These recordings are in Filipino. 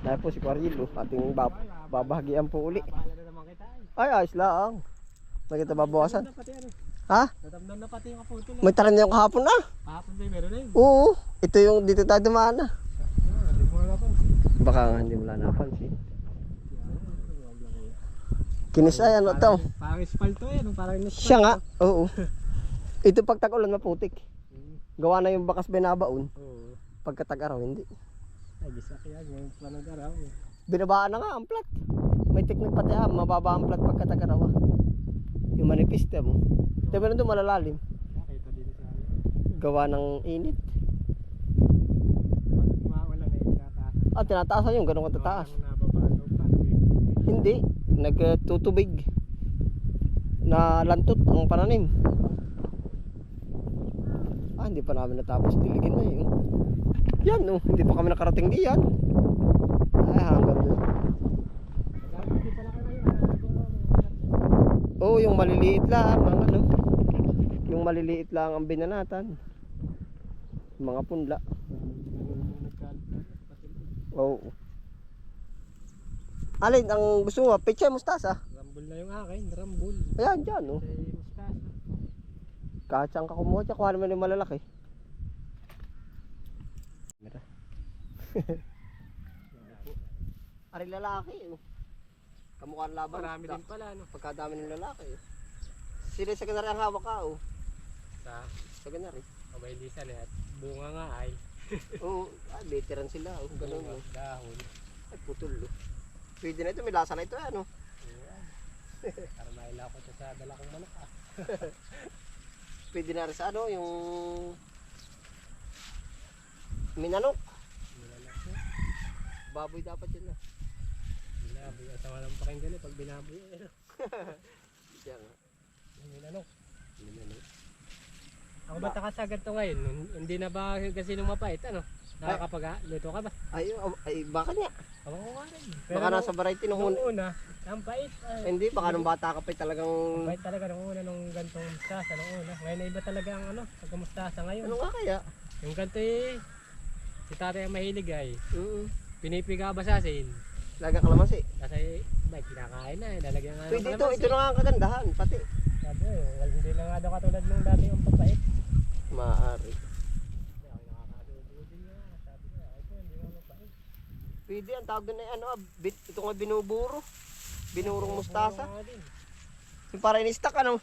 Dahil po si Quarilo, ating babahagian po uli. Bahala na naman kita eh. Ay, ayos lang. May kita babawasan. Natamnan na pati ano. Ha? Natamnan na pati yung kaputol. May taran na yung kahapon na. Kahapon ba meron na yun? Oo. Ito yung dito tayo dumaan na. Hindi mo na napansin. Baka nga hindi mo lang napansin. Kinisay ano to? Parang espalto eh. Parang Siya nga. Oo. Ito pag tag-ulan maputik. Gawa na yung bakas binabaon. Oo. Pagka tag-araw hindi. Ay, bisa kaya. Ngayon pa ng araw. Binabaan na nga ang plat. May technique pati mababa ang plat pagka tag-araw. Yung manipis mo. Diba na doon malalalim. Nakita din sa amin. Gawa ng init. Pag mawala na yung tinataas. Tinataasan yung ganun katataas. Kung nababalo pa. Hindi. Nagtutubig. Na lantot ang pananim. Hindi pa namin natapos diligin na yun. Yan hindi pa kami nakarating diyan. Hanggang doon. Hindi pala ka ngayon. Oo, yung maliliit lang ang yung maliliit lang ang binanatan. Mga punla. Oo. Alin ang gusto mo? Pecha mustasa? Rambol na yung akin. Rambol. Ayan dyan Sa mustasa. Kahit saan ka kumuha dyan, kuha naman yung malalaki. Ari lalaki kamukha ng laban. Marami din pala no. Pagkadami ng lalaki Sila sa ganari ang hawak ka Sa ganari. Abay di sa lahat. Bunga nga ay. Oo, veteran sila ganun Dahon. Ay putol Pwede na ito, may lasa na ito Para mailaw ko ito sa dala kong manok Pwede na rin sa yung minanok. Baboy dapat yun Binaboy. At walang pakinggan pag binaboy Siya nga. Minanok. Ako ba takasagat to ngayon? Hindi na ba kasi nung mapait nakakapag-luto ka ba? Ay baka niya. Ako nga rin. Baka nasa variety nung una. Ang pait. Hindi, baka nung bata ka pa talagang Pait talaga nung una nung gantong mustasa nung una. Ngayon na iba talaga ang pagkamustasa ngayon. ano nga kaya? Yung ganito si tatay ang mahilig ay. Pinipiga basasin. Laga kalamansi. Kasi may kinakain na lalagyan nga ng Pwede kalamansi. ito na nga ang kagandahan pati. Sabi hindi na nga daw katulad nung dati yung papait. Maaari. Nakakadugo din nga. Sabi niya, ito hindi nga mapait. Pwede ang tawag doon ay ito nga binuburo. Binurong mustasa. Oo nga din. Yung para in-stock Oo.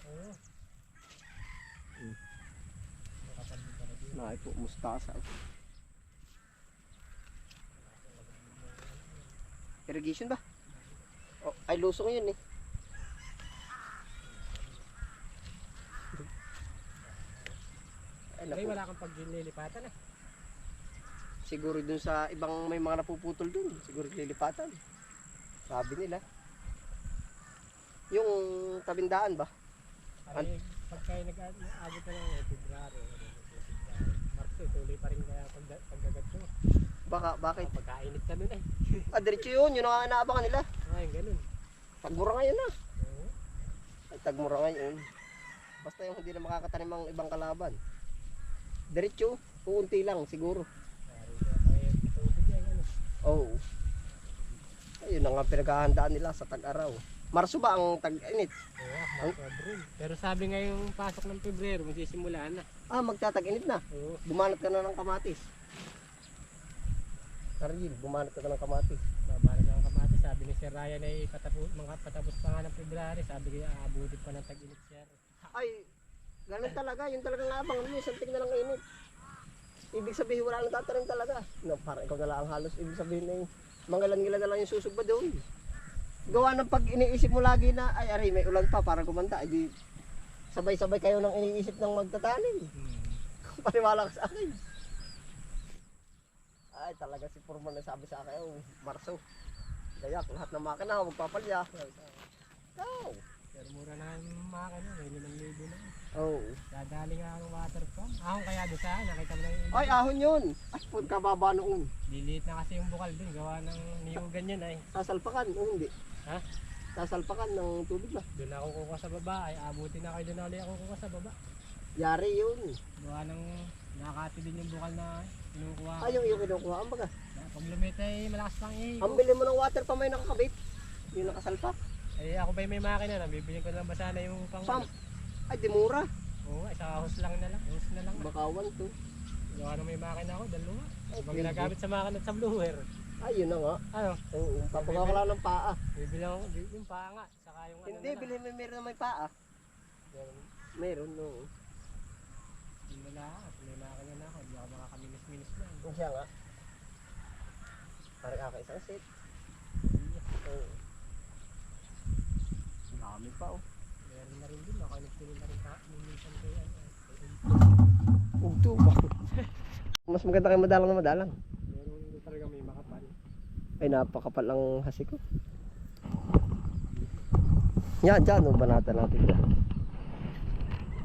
Nakay po mustasa. Irrigation ba? Ay lusong yun Ay, wala kang paglilipatan Siguro dun sa ibang may mga napuputol dun. Siguro lilipatan. Sabi nila. Yung tabindaan ba? Ay, pagka nag-abot ka ng February, Marso, tuloy pa rin kaya paggagat mo. Bakit? Pagkainit ka nun Diretso yun. Yun ang inaabangan nila. Ay, ganun. Tagmura ngayon Oo. Ay tagmura ngayon. Basta yung hindi na makakatanim ang ibang kalaban. Diretso. Uunti lang siguro. Oo. Ayun ang pinaghahandaan nila sa tag-araw. Marso ba ang tag-init? Oo, Marso. Pero sabi ngayong pasok ng Pebrero, magsisimula na. Magtatag-init na. Oo. Bumanat ka na ng kamatis. Karil, bumanat ka na ng kamatis. Babara na ang kamatis. Sabi ni Sir Ryan ay patapos pa nga ng February. Sabi ko, aabutin pa ng tag-init, Sir. Ay, ganun talaga. Yun talagang nabang. Santik na lang init. Ibig sabihin wala nang tatanim talaga. Parang ikaw na lang ang halos. Ibig sabihin na yung mangalan-ngilan na lang yung susugba doon. Gawa ng pag iniisip mo lagi na, ay aray may ulan pa para gumanda. Ay di, sabay-sabay kayo nang iniisip ng magtatanim. Paniwala ka sa akin. Ay talaga si Purman na sabi sa akin, Marso. Gayak, lahat ng makina, magpapalya. Pero mura na yung makina, may 5,000 na. Oo. Dadali nga ang water pump. Ahon kaya doon sa nakita mo na yung... Ay, ahon yun. Ay, kababa noon. Liliit na kasi yung bukal din, gawa ng niyugan yan ay. Sasalpakan, o hindi. Ha? Sasalpakan ng tubig ba? Doon ako kukuha sa baba, ay abutin na kayo doon ulit ako kukuha sa baba. Yari yun. Gawa ng nakati din yung bukal na kinukuha ko. Ay, yung kinukuha. Ang baga. Pag lumita ay malakas pang ihip. Ang bili mo ng water pa may nakakabit. Yung nakasalpak. Eh ako ba may makina na, bibili ko lang ba sana yung pang... Pump. Ay, di mura. Oo, isang hose lang na lang. Hose na lang. Bakawan to. Gawa na may makina ako, dalawa. Ay, Pag ginagamit sa makina at sa blower. Ay, yun na nga. Ano? Oo, papagawa ko lang ng paa. Bibili ako yung paa nga. Saka yung ano Hindi, na lang. bilhin mo meron na may paa. Ganun. Meron, no. Yun na lang. At may makina na ako. Hindi ako makakaminis-minis na. Yung siya nga. Parang ako isang set. Oo. Dami pa, oh. Meron na rin din. Ako nagpili na rin minsan ko yan. Ugto ba? Mas maganda kayo madalang na madalang. Meron din talaga may makapal. Ay, napakapal ang hasi ko. Yan, dyan, oh, banatan natin dyan.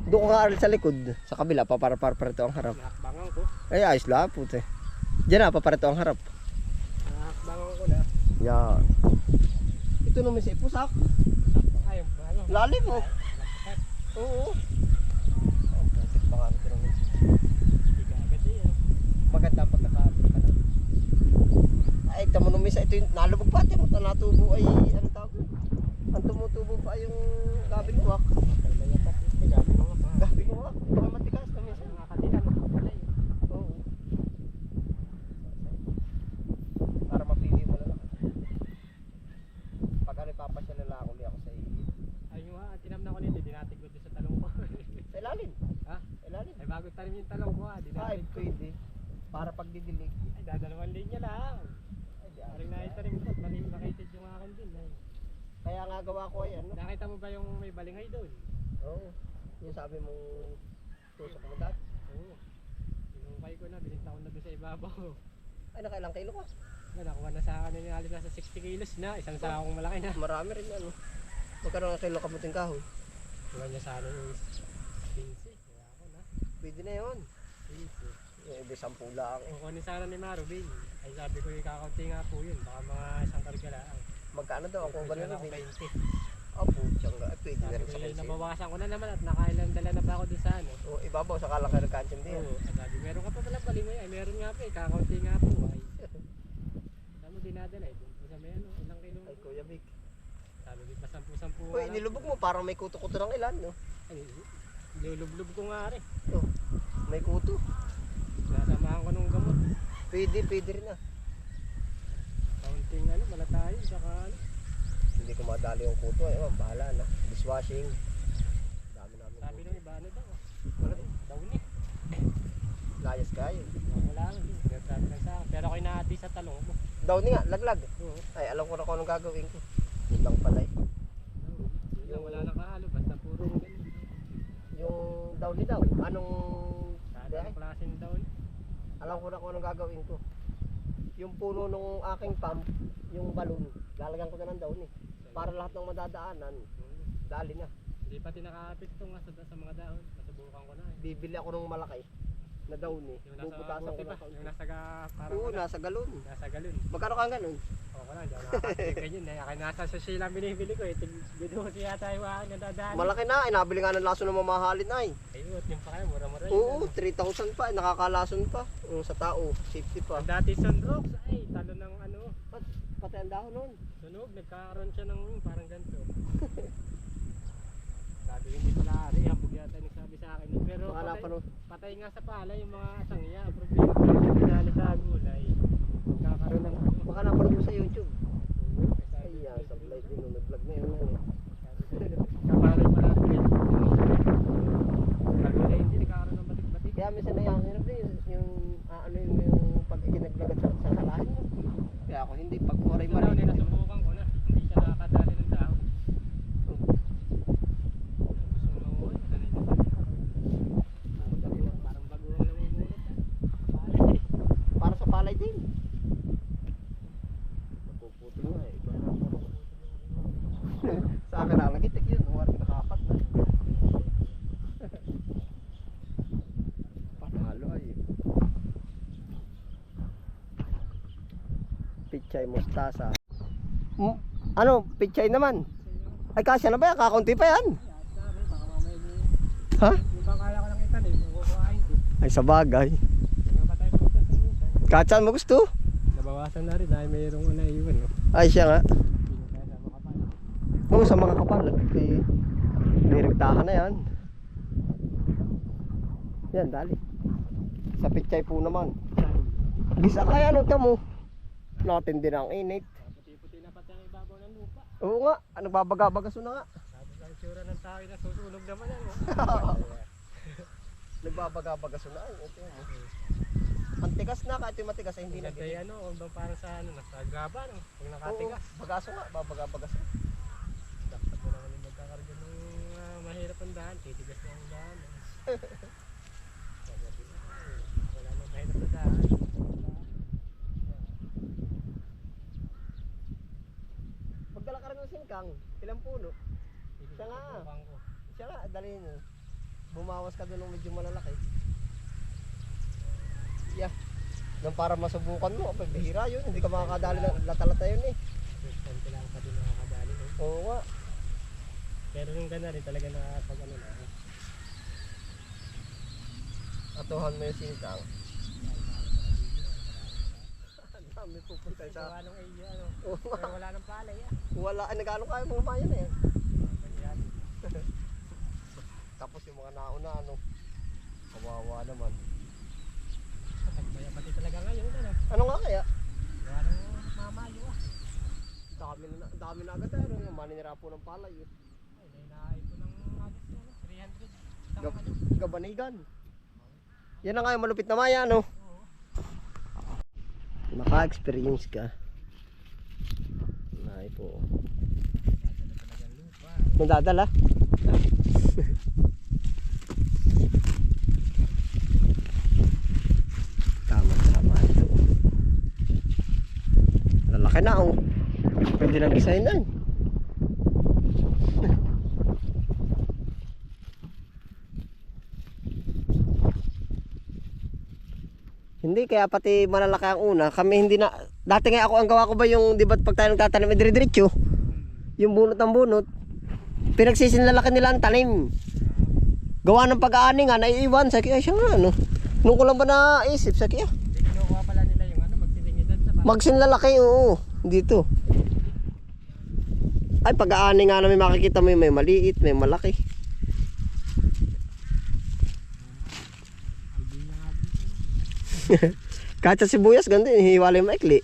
Doon ko nga aral sa likod. Sa kabila, paparito ang harap. Nakakbangan ko. Ay, ayos lang, puti. Diyan na, paparito ang harap. Nakakbangan ko na. Yan. Ito naman si Ipusak. Ayaw, ano? Lalim, oh. Nakakit. Oo. Oh, putik pa nga ito naman. Higa agad yan. Maganda ang pagkakaabot ka na. Ay, tamo naman isa. Ito yung nalubog pa. Ito yung natubo ay, ano tawag yun? Ang tumutubo pa yung gabing uwak. Kailan yan pati. Gabi mo nga. Gabing uwak. Baka matigas na minsan. Nakakatilan. Nakakapalay. Oo. Para mapili mo na lang. Pag ano ipapasyal na lang uli ako sa iyo. Ayun nga, tinamnan ko nito. Dinatig ko doon sa talong ko. Sa ilalim. Ha? Sa ilalim. Ay bago tanim yung talong ko ha. Ay, Dinatig ko. pwede. Para pagdidilig. Ay dadalawang linya lang. Ay, di Parang ako. naitanim ko. Makitid yung akin din. Ay. Kaya nga gawa ko ay ano. Nakita mo ba yung may balingay doon? Oo. Yung sabi mong tusok mo dati. Oo. Sinukay ko na. Bininta ko na doon sa ibabaw. Ay, nakailang kilo ka? Nakuha na sa akin yung alim nasa 60 kilos na. Isang sakong malaki na. Marami rin ano. Magkaroon ng kilo kamuting kahoy. Kuha niya sa akin yung 15. Kaya ako na. Pwede na yun. 15. Yung iba 10 lang. Kukunin sana ni Marubin. Ay sabi ko yung kakaunti nga po yun. Baka mga isang karga lang. Magkano daw ako ba nila? Ako 20. Oh, putyang nga. Pwede na Sabi rin ko sa yun, kansi. nabawasan ko na naman at nakailang dala na ba ako dun sa ano. O, ibabaw sa kalaki ng kansin din. Oo. At sabi, meron ka pa pala balingoy. Ay meron nga po eh. Kakaunti nga po. Ay. Saan mo dinadala eh? Dun sa may ano, ilang kilo. Ay, Kuya Vic. Sabi ko pa 10-10 Uy, nilubog mo. Parang may kuto-kuto ng ilan, no? Ay, nilulublob ko nga rin. Oh, may kuto. Nasamahan ko nung gamot. Pwede rin na. Kaunting ano, malatayin. Saka ano. Hindi ko madali yung kuto. Ay, bahala na. Dishwashing. Dami namin. Sabi kuto. nung iba ano daw. Wala din. Dawni. Layas kayo. Wala lang. Sabi lang sa akin. Pero ako'y naati sa talong mo. Daw ni nga, laglag. Oo. Ay, alam ko na kung anong gagawin ko. Yun lang pala eh. Yung wala nang kahalo. Basta puro ganun. Yung daw ni daw. Anong... Sa anong klase ng daon? Alam ko na kung anong gagawin ko. Yung puno nung aking pump, yung balon, lalagyan ko na ng daon eh. Para lahat ng madadaanan, dali na. Hindi pati nakapit itong sa mga daon. Nasubukan ko na eh. Bibili ako ng malaki na daon eh. Yung nasa Bubutasan ko buti pa. na Yung nasa parang Oo, ano, nasa galon. nasa galon. Magkano ka ganun? Oo lang. Hindi ako nakakatinig ganyan eh. Kaya nasa sushi lang binibili ko eh. Binuhos yata yung akin na dadaan. Malaki na, eh, nabili nga ng laso ng mamahalin ay. Ayun, yung pa kayo. Mura-mura yun. Oo, 3,000 pa, nakakalason pa. Sa tao, safety pa. Ang dati sunrocks ay talo ng ano. Pati ang dahon nun. Sunog, nagkakaroon siya ng parang ganito. Sabi ko hindi pala ari, hambog yata yung nagsabi sa akin. Pero Baka napanood. patay nga sa pala yung mga asangya. Ang problema ko yung pinali sa gulay. Nagkakaroon ng ano. Baka napanood mo sa YouTube. Sabi Ay, ko, sa vlog din, nag-vlog na yun. Ano. kapalay pala ito eh. Gulay hindi, nagkakaroon ng batik-batik. Kaya minsan na yung hirap din, yung ano yung pag ikinaglagat sa salahin mo. Kaya ako hindi, pag oray Ito daw, mali. nasubukan ko na. Hindi siya nakakadali ng dahon. Gusto mo, sanay na sanay. Parang baguang namumulot. Palay. Para sa palay din. Napuputol nga eh. Sa akin nalagitik yun, huwag nakapat na. Panalo ay. Pichay mustasa. Ano, pichay naman. Ay kasya na ba yan? Kakaunti pa yan. Ha? Yung bang kaya ko lang itanim, kukuhain ko. Ay sa bagay. Napatay ko sa Kahit saan mo gusto. Nabawasan na rin dahil mayroong una iwan. No? Ay siya nga. Hindi na kaya sa makapal. Oo, sa mga kapal. Direktahan na yan. Yan, dali. Sa pichay po naman. Bisa kaya ano mo. Natin din ang init. Puti-puti na pati ang ibabaw ng lupa. Oo nga, nagbabaga-bagaso na nga. Tapos ang tsura ng tao na susunog naman yan. Nagbabaga-bagaso na. Ito mo. Ang tigas na, kahit yung matigas ay hindi na. Ganda yan, o bang para sa ano, nasa gaba, no? Kung nakatigas. Oo, bagaso nga, babaga-bagaso. Dapat mo naman yung magkakarga ng mahirap ang daan. Titigas na ang daan. Wala nang mahirap na daan. Magdala ka rin ng singkang, ilang puno. Siya nga. Siya nga, dalhin mo. Bumawas ka doon ng medyo malalaki. Yeah. Nang para masubukan mo, kapag bihira yun, hindi ka makakadali ng lata-lata yun eh. Konti lang pa din nakakadali. No? Oo nga. Pero yung ganda rin talaga nakapag ano na. Atuhan mo yung singkang. Ang dami pupunta sa... Gawa nung iyo, ano. Oo nga. Pero wala nang palay ah. Wala, ay nag-ano kaya mga mayan na yan. Yan. Tapos yung mga nauna, ano, kawawa naman. Tagbaya pati talaga ngayon, ano. Ano nga kaya? Gawa nung mamayo ah. Dami na agad tayo, yung maninira po ng palay. Eh. Ay, nainahay ko ng agos na, ano, 300. Isang Gab ano. Gabanigan. Yan na nga yung malupit na maya, no? Oo. Maka-experience ka. Ay po. Dadala talaga ang lupa. Nandadala? Tama ito. Lalaki na oh. Pwede lang design na. Hindi, kaya pati malalaki ang una. Kami hindi na, dati nga ako, ang gawa ko ba yung, di ba pag tayo nagtatanim, dire-diretso? Yung bunot ng bunot. Pinagsisinlalaki nila ang tanim. Gawa ng pag-aani nga, naiiwan. Sa kaya siya nga, ano. Nung ko lang ba naisip, sa kaya. Hindi kinukuha pala nila yung ano, magsilingidad sa pala. Magsinlalaki, oo. Dito. Ay, pag-aani nga namin makikita mo yung may maliit, may malaki. Albin na nga dito. Kahit sa sibuyas, ganda yun. Hiwalay maikli.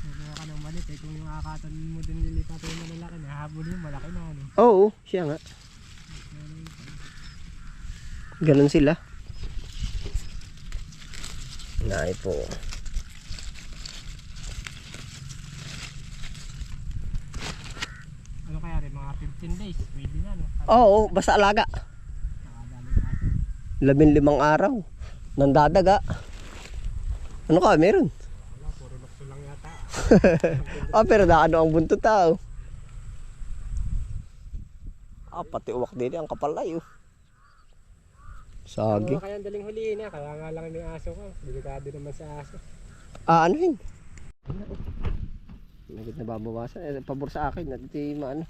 Kukuha ka ng malit eh. Kung yung akatan mo din nilipat yung malalaki, nahabol yung malaki na ano. Oo, siya nga. Ganun sila. Nay po. Ano kaya rin, mga 15 days, pwede na no? Oo, basta alaga. Nakadali natin. 15 araw. Nandadaga. Ano ka, meron? Wala, puro lukso lang yata. Ah, pero naano ang buntot tao. Ah, pati uwak din ang kapalay oh. Ano Saging. kaya ang daling huliin na, kaya nga lang may aso ka. Delikado naman sa aso. Ah, ano yun? Nagit na babawasan. Eh, pabor sa akin. Ito yung ano.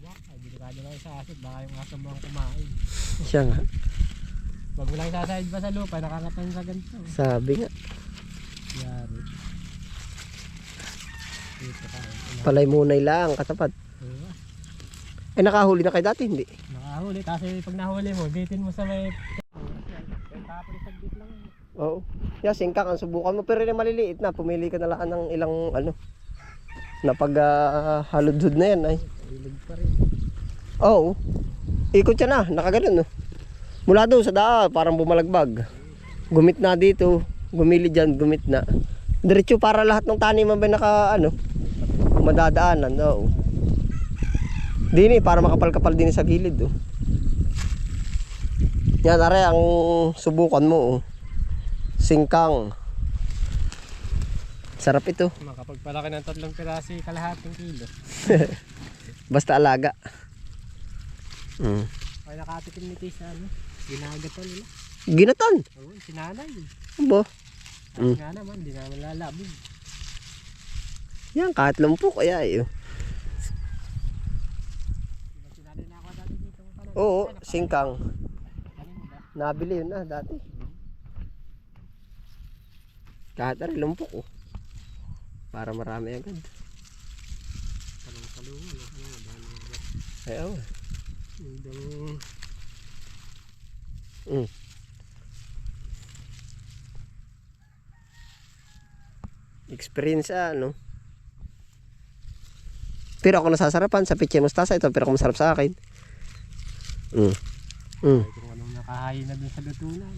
Uwak, ay delikado naman sa aso. Baka yung aso mo ang kumain. Siya nga. Wag mo lang sasahid ba sa lupa, nakakatan sa ganito. Sabi nga. Yari. Dito ka. Palay munay lang, katapat. Diba? Eh, nakahuli na kayo dati, hindi? Nakahuli, kasi pag nahuli mo, bitin mo sa may... Tapos saglit lang. Oo. Yeah, singkang ang subukan mo. Pero yung maliliit na, pumili ka na lang ng ilang ano. Na pag haludhud na yan ay. Ilig pa rin. Oo. Ikot siya na, nakaganon no. Mula doon sa daan, parang bumalagbag. Gumit na dito, gumili dyan, gumit na. Diretso para lahat ng taniman ba naka ano, madadaanan. Oo. Dini, para makapal-kapal din sa gilid. Oh. Yan, are ang subukan mo. Oh. Singkang. Sarap ito. Makapagpalaki ng 3 piraso, kalahating kilo. Basta alaga. Mm. Ay nakatikim ni Tisa, ano? Ginagatan nila. Ginatan. Oo, sinanay. Abo. Tapos nga naman, hindi naman lalabog. Yan, kahit lumpo kaya eh. Diba sinanay na ako dati dito? Oo, singkang. Nabili yun na dati. Kahit ari lumpok oh. Para marami agad. Talong-talungan. Ayaw. Yung Experience ano. Pero ako nasasarapan sa peche mustasa ito pero masarap sa akin. kung anong nakahain na dun sa luto na.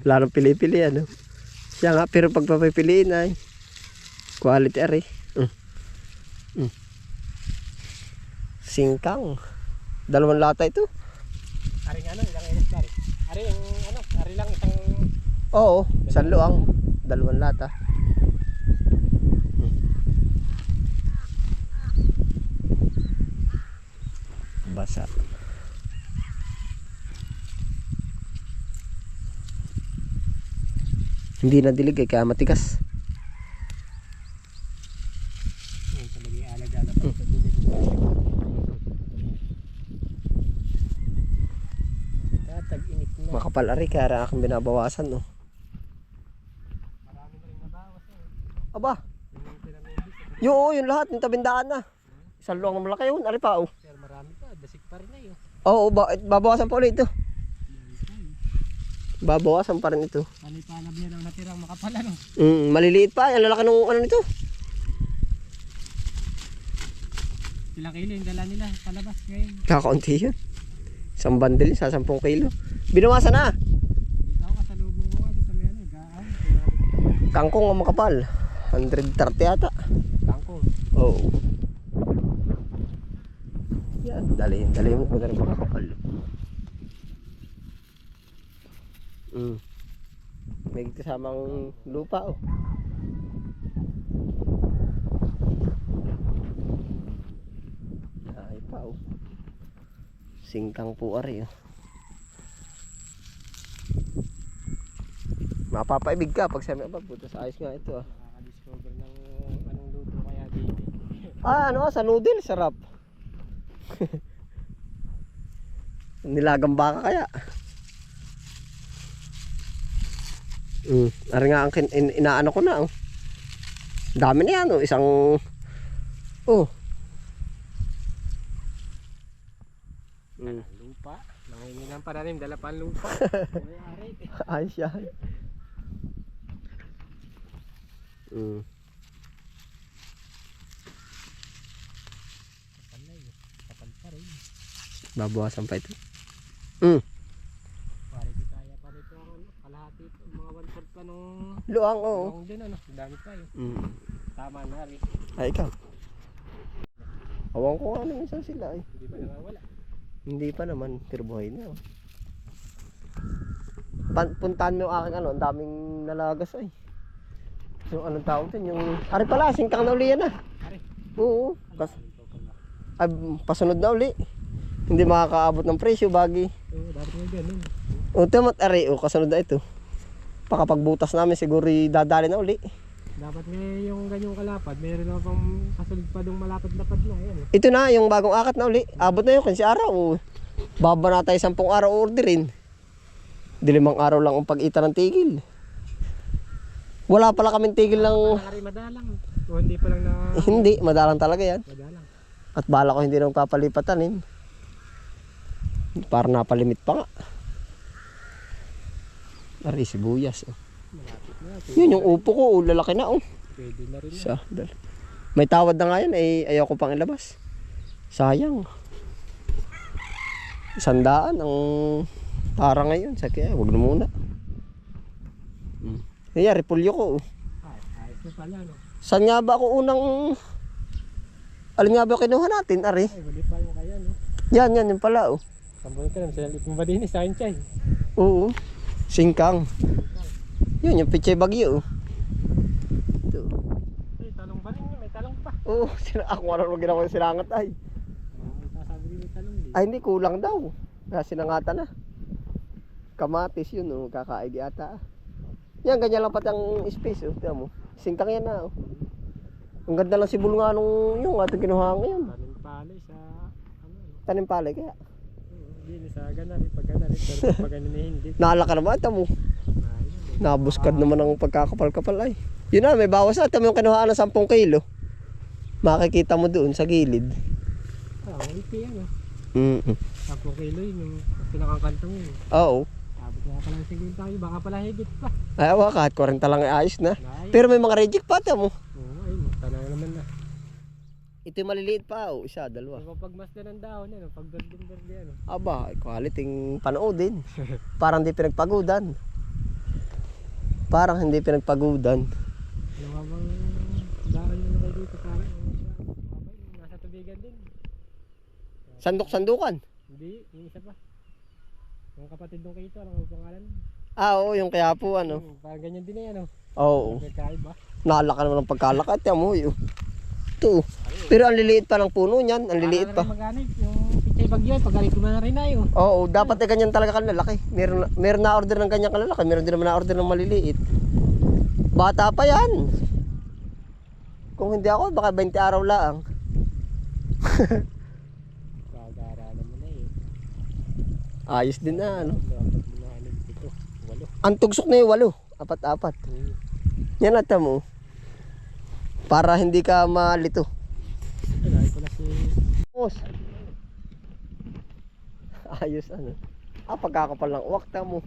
Wala nang pili-pili ano. Siya nga pero pag papipiliin ay quality ari. Singkang. 2 lata ito. Aring ano, ilang inis na rin. Ari yung ano, ari lang isang Oo, 1 luang. 2 lata. Basa. Hindi na dilig eh, kaya matigas. yun talaga yung alaga na pa sa tubig. Tag-init na. Makapal ari kaya akong binabawasan no. Marami na rin nabawas eh. Aba, Yung pinamibis. yung lahat, yung tabindaan na. 1 luang na malaki yun, ari pa oh. Pero marami pa, dasig pa rin na yun. Oo, babawasan pa ulit ito. Babawasan pa rin ito. Palip-palab yan ang natirang makapal ano. Maliliit pa, ang lalaki ng ano nito. Ilang kilo yung dala nila palabas ngayon. Kakaunti yun. 1 bundle sa 10 kilo. Binawasan na. Dito ako kasalubong ko nga sa may ano, gaan. Kangkong ang makapal. 130 yata. Kangkong. Oo. Yan, dali mo kung rin makakapal. May kasamang lupa oh. Ay pa oh. Singkang po ari oh. Mapapaibig ka pag sabi ba butas ayos nga ito ah. Nakaka-discover ng anong luto kaya dito. Ano sa noodle sarap. Nilagang baka kaya. Ari nga ang inaano ko na oh. Dami na yan oh, isang Lupa. Nanginginan pa na rin, dala pa ang lupa. May-ari. Ayos yan. Kapal na yun. Kapal pa rin. Babawasan pa ito. Quality kaya pa rito ang ano, kalahati ito. Mga 1/4 pa nung Luang oo. long din ano. Ang dami pa yun. Tama na rin. Ay ikaw. Awang ko nga nung isa sila eh. Hindi ba nawawala? Hindi pa naman, pero buhay na oh. Puntahan mo yung aking ano, ang daming nalagas ay. Yung anong tawag din, yung ari pala, singkang na uli yan ah. Ari. Oo. Ay, pasunod na uli. Hindi makakaabot ng presyo bagi. Oo, dapat nga ganun. O tamat ari, kasunod na ito. Pakapagbutas namin siguro dadali na uli. Dapat nga yung ganyong kalapad, mayroon na pang kasunod pa dong malapad-lapad na. Yan eh. Ito na, yung bagong akat na uli. Abot na yun, 15 araw. Baba na tayo 10 araw orderin. 5 araw lang ang pag-ita ng tigil. Wala pala kaming tigil ng... Ari madalang. O hindi pa lang na... Hindi, madalang talaga yan. Madalang. At bala ko hindi nang papalipatanin. Para napalimit pa nga. Ari, sibuyas. Oh. Malapit na. Yun, yung upo ko, lalaki na. Oh. Pwede na rin. Siya, may tawad na nga yan, eh, ayaw ko pang ilabas. Sayang. 100 ang para ngayon. Sa kaya, wag na muna. Kaya, repulyo ko. Ay, ayos na pala no. Saan nga ba ako unang... Alin nga ba kinuha natin, Ari? Ay, wali pa yung kaya no. Yan, yung pala, oh. Sambon ka naman, sinalit mo ba din sa akin, Chay? Oo. Singkang. Yun, yung pichay bagyo, oh. Ito. Ay, talong ba rin yun? May talong pa. Oo, ako wala nang ginawa yung silangat, ay. Ay, sasabi din may talong din. Ay, hindi, kulang daw. Kaya sinangatan na. Kamatis yun, oh. Kakaig yata. Yan, ganyan lang pati ang space, oh. Tiyan mo. Singkang yan na, oh. Ang ganda lang sibol nga nung yung ating kinuha ngayon. Tanim palay sa ano. Tanim palay kaya. Hindi, sa ganari, pag ganari, pero pag ganun eh, hindi. Naalaka naman, tamo. Nabuskad naman ang pagkakapal-kapal ay. Yun na, may bawas na. Tamo yung kinuhaan ng 10 kilo. Makikita mo doon sa gilid. Ipi yan. Mm. 10 kilo yun, yung pinakakantong yun. Oo. Abot nga pala sa tayo, baka pala higit pa. Ay, awa, kahit 40 lang ay ayos na. Ay, Pero may mga reject pa, tamo. oo, ayun, tanaw naman na. Ito yung maliliit pa, oh. Isa, dalawa. Yung pagmasdan ng dahon, ano, pag berde ano. Aba, quality panoodin. Parang hindi pinagpagudan. Parang hindi pinagpagudan. Ano nga bang dahon na kayo dito, parang nasa tubigan din. Sandok-sandukan. Hindi, yung isa pa. Yung kapatid nung Kito, ano ang pangalan? Ah, oo, yung kaya po, ano. Parang ganyan din eh, ano. Oo. Nagkaiba. Nalaka naman ng pagkalaka. Tiyan mo, yun. Ito. Pero ang liliit pa ng puno niyan. Ang liliit pa. Maganit, yung pichay bagyo, pag-alit ko na rin na yun. Oo, dapat ay ganyan talaga kalalaki. Meron na order ng ganyan kalalaki. Meron din naman na order ng maliliit. Bata pa yan. Kung hindi ako, baka 20 araw lang. Gagara naman na eh. Ayos din na, ano. Ito, 8. Ang tugsok na yung 8. Apat-apat. Yan ata mo. Para hindi ka malito. Ay, pala si... Os. Ayos, ano. Ah, pagkakapal ng uwak, mo.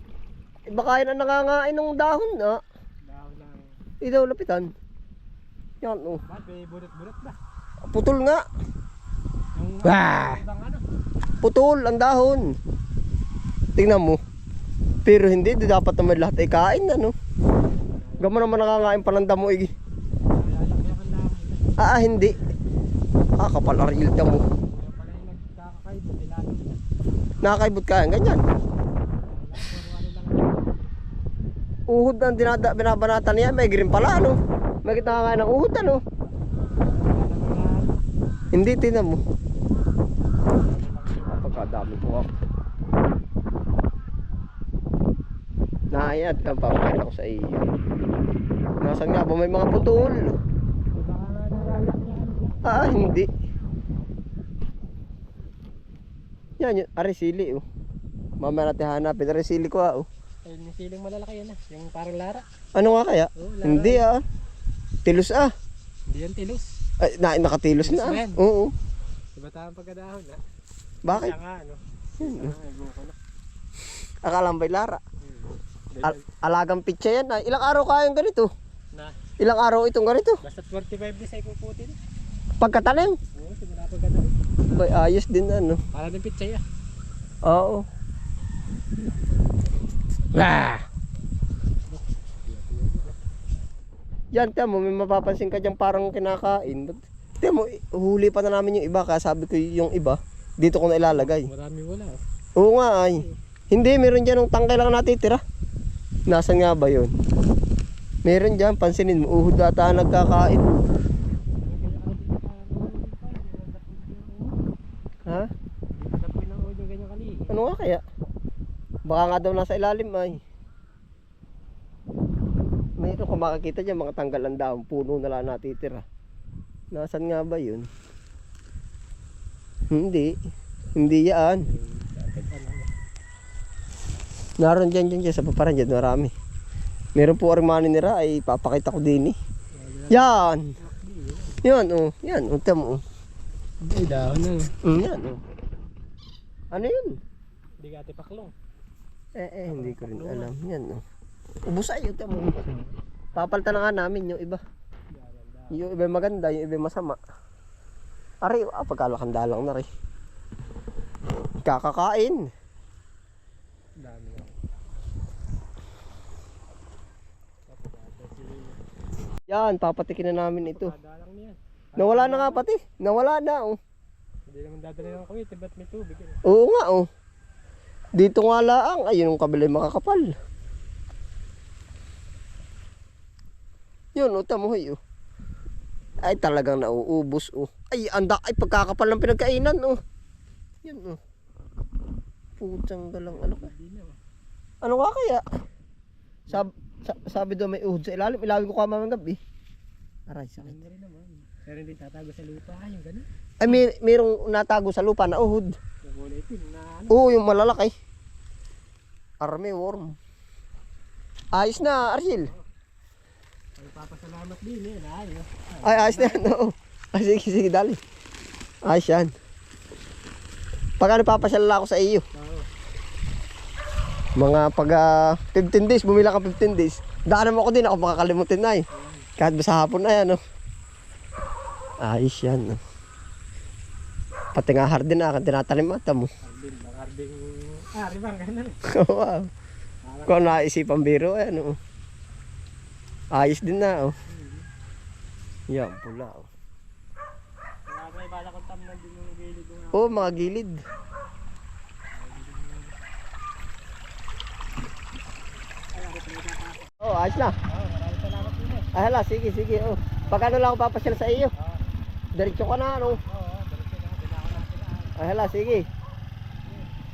Eh, baka yun ang nangangain ng dahon, ah. Dahon lang. Ito, lapitan. Yan, oh. Ba't may burot-burot ba? Putol nga. Yung ibang ano? Putol ang dahon. Tingnan mo. Pero hindi, di dapat naman lahat ay kain, ano. Gamo naman nangangain pa ng damo, eh. Lalakyakan na ako. Ah, hindi. Ah, kapal aril mo. Kaya pala yung nagkakakaibot, ilalo na. Nakakaibot ka, ganyan. Uhod ang binabanatan niya, may green pala, ano. May kita ng uhod, ano. Hindi, tinan mo. Napakadami po ako. Naayat, ang papakita ko sa iyo. Nasaan nga ba may mga putol? Ah, hindi. Yan yun, arisili, oh. Mamaya natin hanapin, arisili ko, oh. Ayun, yung siling malalaki yan ah. Yung parang lara. Ano nga kaya? Oo, lara. Hindi, ah. Tilos, ah. Hindi yan tilos. Ay, nakatilos na, Tilos ah. yan. Oo. Diba tayong pagkadahon ah? Bakit? Kaya nga ano. Buko na. Akala mo ba'y Lara? Ganyan. Alagang pitsa yan, ah. Ilang araw kayang ganito? Na. Ilang araw itong ganito? Basta 45 days ay puputin. Pagkatanim? Oo, simula pagkadahon. Bay, ayos din, ano. Para ng pichay ah. Oo. Ah! Yan, tiyan mo, may mapapansin ka dyan parang kinakain. Tiyan mo, huli pa na namin yung iba, kaya sabi ko yung iba, dito ko na ilalagay. Marami wala ah. Oo nga ay. Hindi, meron dyan yung tangkay lang natitira. Nasaan nga ba yun? Meron dyan, pansinin mo, uhod ata nagkakain. Ha? Dapoy ng ulo yung ganyan kali. Ano nga kaya? Baka nga daw nasa ilalim ay. Mayroon kung makakita dyan, mga tanggalan daw, puno na lang natitira. Nasaan nga ba yun? Hindi. Hindi yan. Naroon dyan sa paparan dyan, marami. Meron po arimani nila ay papakita ko din eh. Yan! Yan oh, yan, unta mo oh. Ay, dahon na. Yan oh. Ano yun? Hindi ka paklong. Hindi ko rin alam. Yan oh. Ubus ay, unta mo. Papalitan na nga namin yung iba. Yung iba maganda, yung iba masama. Ari, pagkalakanda lang na rin. Kakakain. Dami lang. Yan, papatikin na namin ito. Padalang niya. Nawala na nga pati. Nawala na oh. Hindi naman dadali ng kuwit, ba't may tubig? Eh? Oo nga oh. Dito nga laang, ayun yung kabila makakapal. Yun, utang mo oh. Ay talagang nauubos oh. Ay, anda ay pagkakapal ng pinagkainan oh. Yan oh. Putang galang ano ka. Ano nga kaya? Sabi daw may uhod sa ilalim. Ilawin ko kamamang gabi. Aray, sakit. Hindi rin naman. Pero hindi tatago sa lupa, yung gano'n. Ay, mayroong natago sa lupa na uhod. kulay itim na ano. Oo, yung malalaki. Army worm. Ayos na, Arsil. Ay, papasalamat din eh. Ayos. Ay, ayos na yan. Oo. Ay, sige, sige, dali. Ayos yan. Pag ano, papasyal ako sa iyo. Oo. Mga pag 15 days, bumila ka 15 days. Daanan mo ako din, ako makakalimutin na eh. Kahit ba sa hapon na yan, no? Ayos yan, no? Pati nga hardin na, tinatanim mata mo. Harding. Ribang, ganun eh. Wow. Kung naisipan biro, ayan, oh. Ayos din na, oh. Yan, pula, oh. May bala kong tamnan din yung gilid. Oh, mga gilid. Oh, ayos na. Maraming salamat din eh. Ay, hala, sige, sige, oh. Pagkano lang ako papasyal sa iyo? Diretso ka na, ano? Oo, diretso na. Dinako natin na. Ay, hala, sige.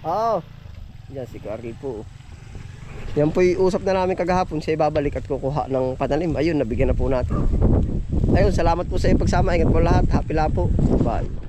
Oo. Yan, si Carl po. Yan po yung usap na namin kagahapon. Siya babalik at kukuha ng patalim. Ayun, nabigyan na po natin. Ayun, salamat po sa iyong pagsama. Ingat po lahat. Happy lang po. Bye.